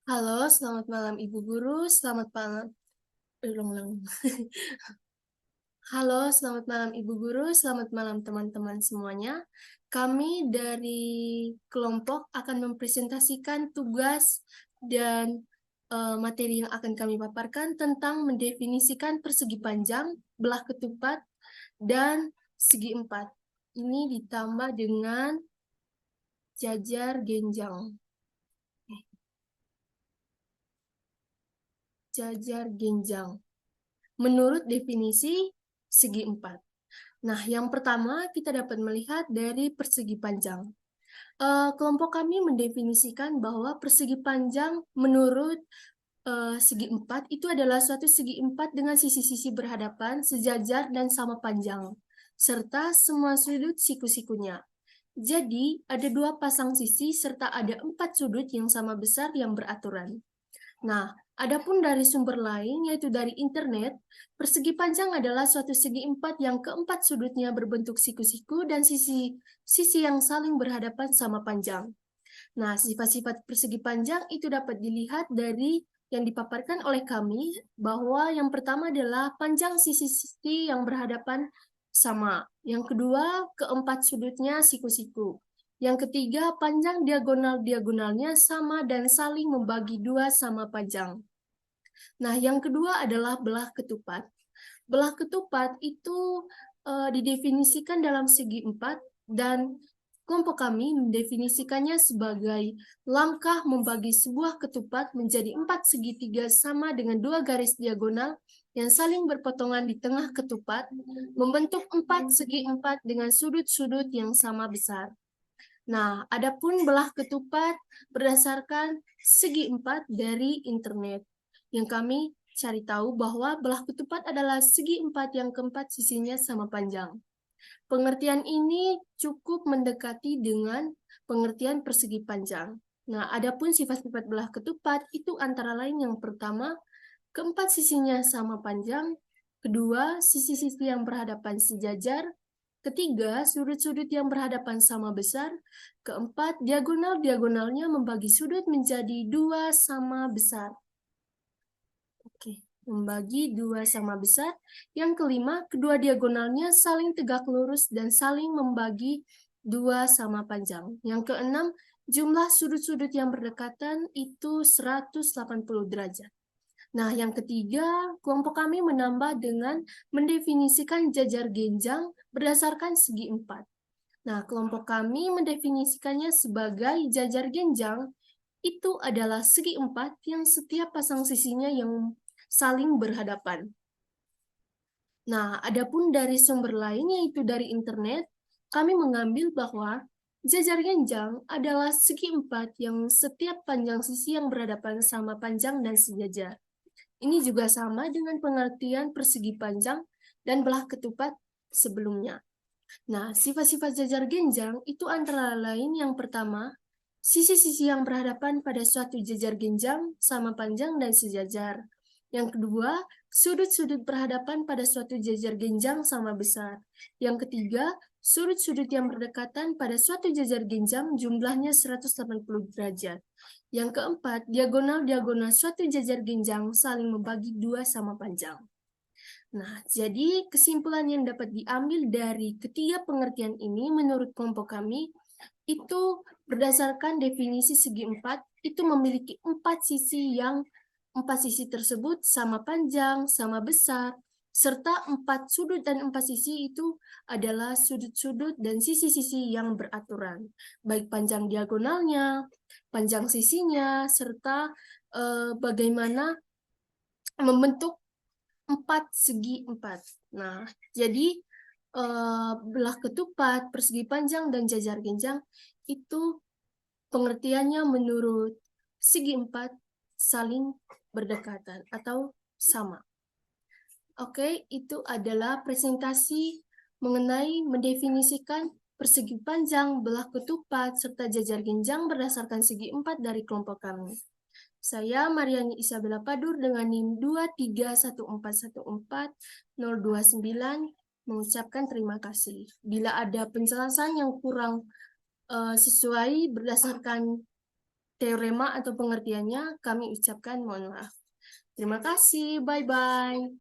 Halo, selamat malam Ibu Guru, selamat malam. Ulang-ulang. Halo, selamat malam Ibu Guru, selamat malam teman-teman semuanya. Kami dari kelompok akan mempresentasikan tugas dan materi yang akan kami paparkan tentang mendefinisikan persegi panjang, belah ketupat, dan segi empat. Ini ditambah dengan jajar genjang. Jajar genjang. Menurut definisi segi empat. Nah, yang pertama kita dapat melihat dari persegi panjang. Kelompok kami mendefinisikan bahwa persegi panjang menurut segi empat itu adalah suatu segi empat dengan sisi-sisi berhadapan, sejajar, dan sama panjang, serta semua sudut siku-sikunya. Jadi, ada dua pasang sisi serta ada empat sudut yang sama besar yang beraturan. Nah, adapun dari sumber lain, yaitu dari internet, persegi panjang adalah suatu segi empat yang keempat sudutnya berbentuk siku-siku dan sisi yang saling berhadapan sama panjang. Nah, sifat-sifat persegi panjang itu dapat dilihat dari yang dipaparkan oleh kami, bahwa yang pertama adalah panjang sisi-sisi yang berhadapan sama. Yang kedua, keempat sudutnya siku-siku. Yang ketiga, panjang diagonal-diagonalnya sama dan saling membagi dua sama panjang. Nah, yang kedua adalah belah ketupat. Belah ketupat itu didefinisikan dalam segi empat dan kelompok kami mendefinisikannya sebagai langkah membagi sebuah ketupat menjadi empat segitiga sama dengan dua garis diagonal yang saling berpotongan di tengah ketupat, membentuk empat segi empat dengan sudut-sudut yang sama besar. Nah, adapun belah ketupat berdasarkan segi empat dari internet, yang kami cari tahu bahwa belah ketupat adalah segi empat yang keempat sisinya sama panjang. Pengertian ini cukup mendekati dengan pengertian persegi panjang. Nah, adapun sifat-sifat belah ketupat itu antara lain yang pertama, keempat sisinya sama panjang, kedua, sisi-sisi yang berhadapan sejajar, ketiga, sudut-sudut yang berhadapan sama besar, keempat, diagonal-diagonalnya membagi sudut menjadi dua sama besar. Oke, membagi dua sama besar. Yang kelima, kedua diagonalnya saling tegak lurus dan saling membagi dua sama panjang. Yang keenam, jumlah sudut-sudut yang berdekatan itu 180 derajat. Nah, yang ketiga, kelompok kami menambah dengan mendefinisikan jajar genjang berdasarkan segi empat. Nah, kelompok kami mendefinisikannya sebagai jajar genjang itu adalah segi empat yang setiap pasang sisinya yang saling berhadapan. Nah, adapun dari sumber lain yaitu dari internet, kami mengambil bahwa jajar genjang adalah segi empat yang setiap panjang sisi yang berhadapan sama panjang dan sejajar. Ini juga sama dengan pengertian persegi panjang dan belah ketupat sebelumnya. Nah, sifat-sifat jajar genjang itu antara lain yang pertama, sisi-sisi yang berhadapan pada suatu jajar genjang sama panjang dan sejajar. Yang kedua, sudut-sudut berhadapan pada suatu jajar genjang sama besar. Yang ketiga, sudut-sudut yang berdekatan pada suatu jajar genjang jumlahnya 180 derajat. Yang keempat, diagonal-diagonal suatu jajar genjang saling membagi dua sama panjang. Nah, jadi kesimpulan yang dapat diambil dari ketiga pengertian ini menurut kelompok kami, itu berdasarkan definisi segi empat, itu memiliki empat sisi tersebut sama panjang, sama besar, serta empat sudut dan empat sisi itu adalah sudut-sudut dan sisi-sisi yang beraturan, baik panjang diagonalnya, panjang sisinya, serta bagaimana membentuk empat segi empat. Nah, jadi belah ketupat, persegi panjang, dan jajar genjang itu pengertiannya menurut segi empat saling berdekatan atau sama. Oke, itu adalah presentasi mengenai mendefinisikan persegi panjang, belah ketupat, serta jajar genjang berdasarkan segi empat dari kelompok kami. Saya Mariani Isabella Padur dengan NIM 231414029 mengucapkan terima kasih. Bila ada penjelasan yang kurang sesuai berdasarkan teorema atau pengertiannya, kami ucapkan mohon maaf. Terima kasih, bye-bye.